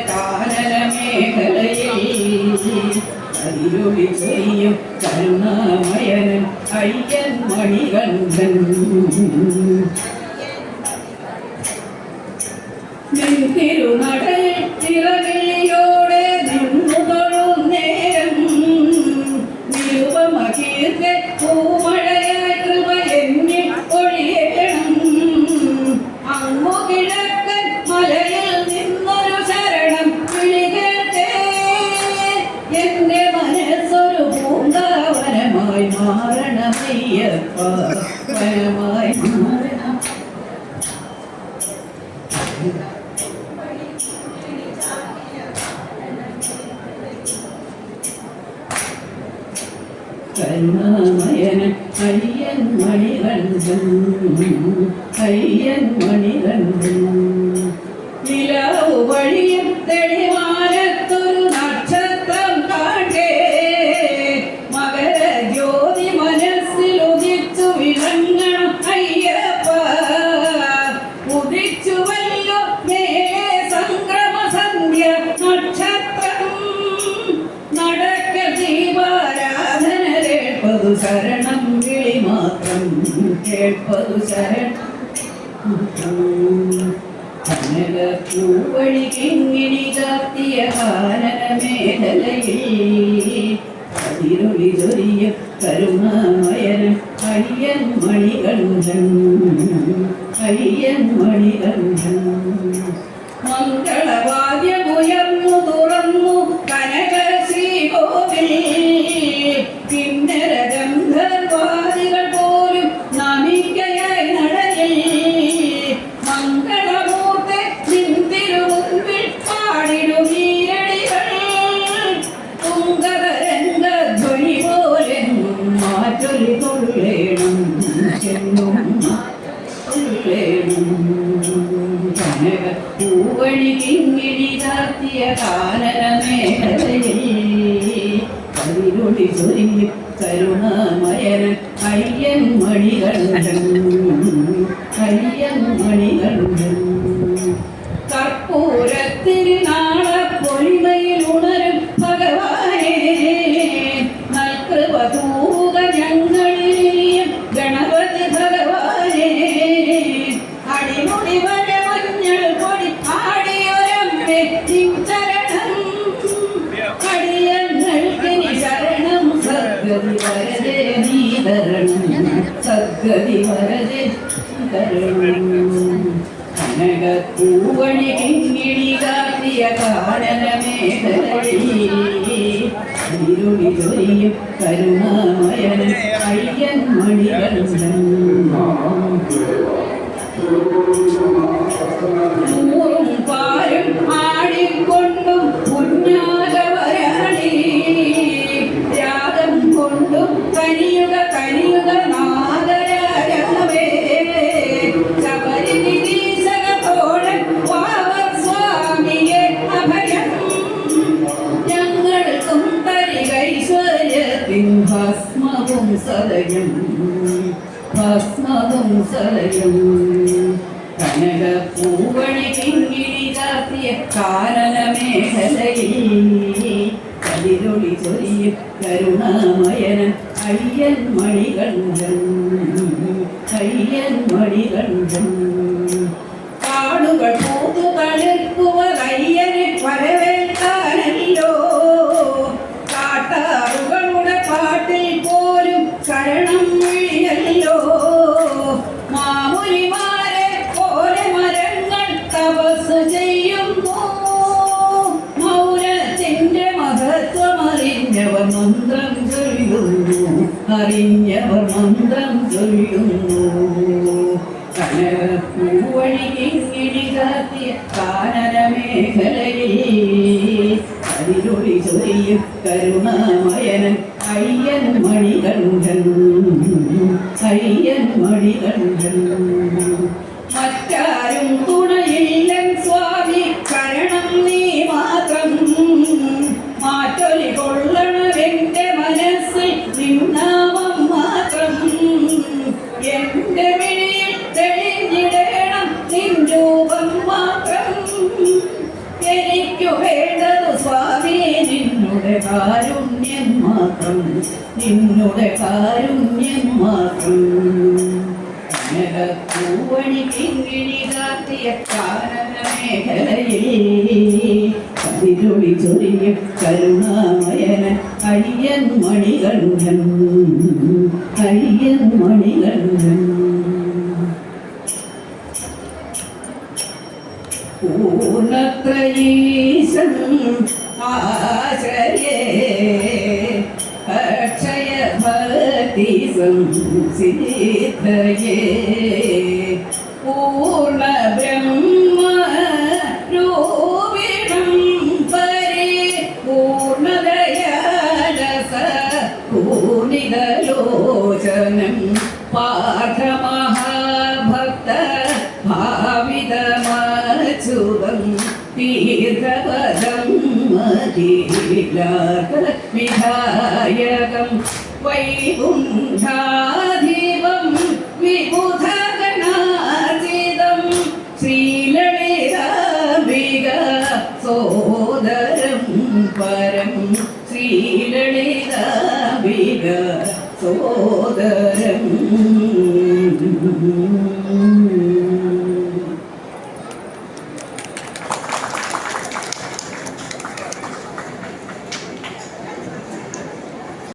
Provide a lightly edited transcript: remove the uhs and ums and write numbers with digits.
കാനനമേഖലയിൽ അതിരുളി ചെയ്യും കരുണാമയനൻ അയ്യൻ മണികണ്ഠൻ തിരുനടയിൽ തിറകിളിയോടെ നിന്നു തൊഴും നേരം നിരുപമകീർക്കെ പൂമഴയായി കൃപ എന്നിൽ ഒഴിയണം അങ്ങു കിഴക്കൻ മലയിൽ നിന്നൊരു ശരണം വിളികേട്ടേ എന്റെ മനസ്സൊരു പൂങ്കാവനമായി മാറണമയ്യപ്പ വനമായി മാറണം കരുണാമയനൻ അയ്യൻ മണികണ്ഠൻ അയ്യൻ മണികണ്ഠൻ നിലാവു വഴിയും തെളിവാനത്തൊരു നക്ഷത്രം കാട്ടേ മകരജ്യോതി മനസ്സിൽ ഉദിച്ചു വിളങ്ങണം അയ്യപ്പ ഉദിച്ചുവല്ലോ മേലെ സംക്രമ സന്ധ്യ നക്ഷത്രം നടക്ക ദീപാരാധന കേൾപ്പതു ശരണം വിളി മാത്രം കേൾപ്പതു ശരണം കനക പൂവഴി കിങ്ങിണി കാത്തിയ കാനനമേഖലയിൽ അതിരുളി ചൊരിയ കരുണാമയനൻ അയ്യൻ മണികണ്ഠൻ അയ്യൻ മണികണ്ഠൻ മംഗളവാദ്യമുയർന്നു തുറന്നു കനക ശ്രീകോവിൽ കിന്നര ഗന്ധർവാദികൾ പോലും നമിക്കയായി നടയിൽ മംഗളമൂർത്തി നിന്തിരുമുൻപിൽ പാടിടുമീരടികൾ തുങ്കതരംഗധ്വനി പോലെന്നും മാറ്റൊലി കൊള്ളേണം എന്നും കൊള്ളേണം കനക പൂവഴി കിങ്ങിണി ചാർത്തിയ കാനനമേഖലയിൽ അതിരുളി ചൊരിയും കരുണാമയനൻ അയ്യൻ മണികണ്ഠൻ അയ്യൻ മണികണ്ഠൻ കർപ്പൂരത്തിന് നാളപ്പൊലിമയിൽ ഉണരും ഭഗവാനെ നൽകൃപ തൂക ഞങ്ങളിലെയും ഗണപതി ഭഗവാനെ അടിമുടി വര മഞ്ഞൾ പൊടി ആടിയൊരമ്മേ ചരണം അടിയങ്ങൾക്കിനി ശരണം സദ്ഗതി വരദേ നീ തരണം സദ്ഗതി വരദേ തരണം കനക പൂവണി കിങ്ങിണി കാത്തിയ കാനനമേഖലയിൽ അതിരുളി ചൊരിയും കരുണാമയനൻ അയ്യൻ മണികണ്ഠൻ ൂറും പാലും ആടിക്കൊണ്ടും പുണ്യാകവരാളി രാഗം കൊണ്ടും കനിയുക കനിയുക നാഗരാജവേ ശബരിനിരീശകത്തോടൻ പാവസ്വാമിയെ അഭയം ഞങ്ങൾക്കും തരികൈശ്വര്യത്തിൻ ഭസ്മവും സദയം ഭസ്മവും സദയം കനക പൂവണി കിങ്ങിണി ചാർത്തിയ കാനനമേഖലയിൽ അതിരുളി ചൊരിയും കരുണാമയനൻ അയ്യൻ മണികണ്ഠൻ അയ്യൻ മണികണ്ഠൻ കാടുകൾ പൂതു തളിർക്കുവതയ്യനെ വരവേൽക്കാനല്ലോ കാട്ടാറുകളുടെ പാട്ടിൽ പോലും ശരണം വിളിയല്ലോ മാമുനിമാരെ പോലെ മരങ്ങൾ തപസ് ചെയ്യുന്നു മൗനത്തിന്റെ മഹത്വം അറിഞ്ഞവർ മന്ത്രം ചൊല്ലുന്നു അറിഞ്ഞവർ മന്ത്രം ചൊല്ലുന്നു കനക പൂവഴി കിങ്ങിണി കാത്തിയ കാനനമേഖലയിൽ അതിരുളി ചൊരിയും കരുണാമയനൻ അയ്യൻ മണികണ്ഠൻ അയ്യൻ മണികണ്ഠൻ മറ്റാരും തുണയില്ലൻ സ്വാമി ശരണം നീ മാത്രം മാറ്റൊലി കൊള്ളണമെന്റെ മനസ്സിൽ നിന്നാമം മാത്രം എന്റെ വിളിയിൽ തെളിഞ്ഞിടണം നിൻ രൂപം മാത്രം എനിക്ക് കാരുണ്യം മാത്രം, നിന്നുടെ കാരുണ്യം മാത്രം. പൂവണി കിങ്ങിണി കാത്തിയ കാനന മേഖലയിൽ കതിരൊളി ചൊരിയും കരുണാമയന അയ്യൻ മണികണ്ഠൻ, അയ്യൻ മണികണ്ഠൻ. പൂർണ്ണത്രയീശം ആശ്രയേ അക്ഷയ ഭക്തി സംസിദ്ധയേ പൂർണ്ണ ബ്രഹ്മ രൂപിണം പരേ പൂർണ്ണദയാലസ പൂർണിതലോചനം പാർത്ഥ മഹാഭക്ത ഭാവിതമച്യുതം തീർത്ഥപദം മഹീലാത വിധായകം വൈകുണ്ഠാധിപം വിബുധഗണാചിതം ശ്രീലളിതാംബിക സോദരം പരം ശ്രീലളിതാംബിക സോദരം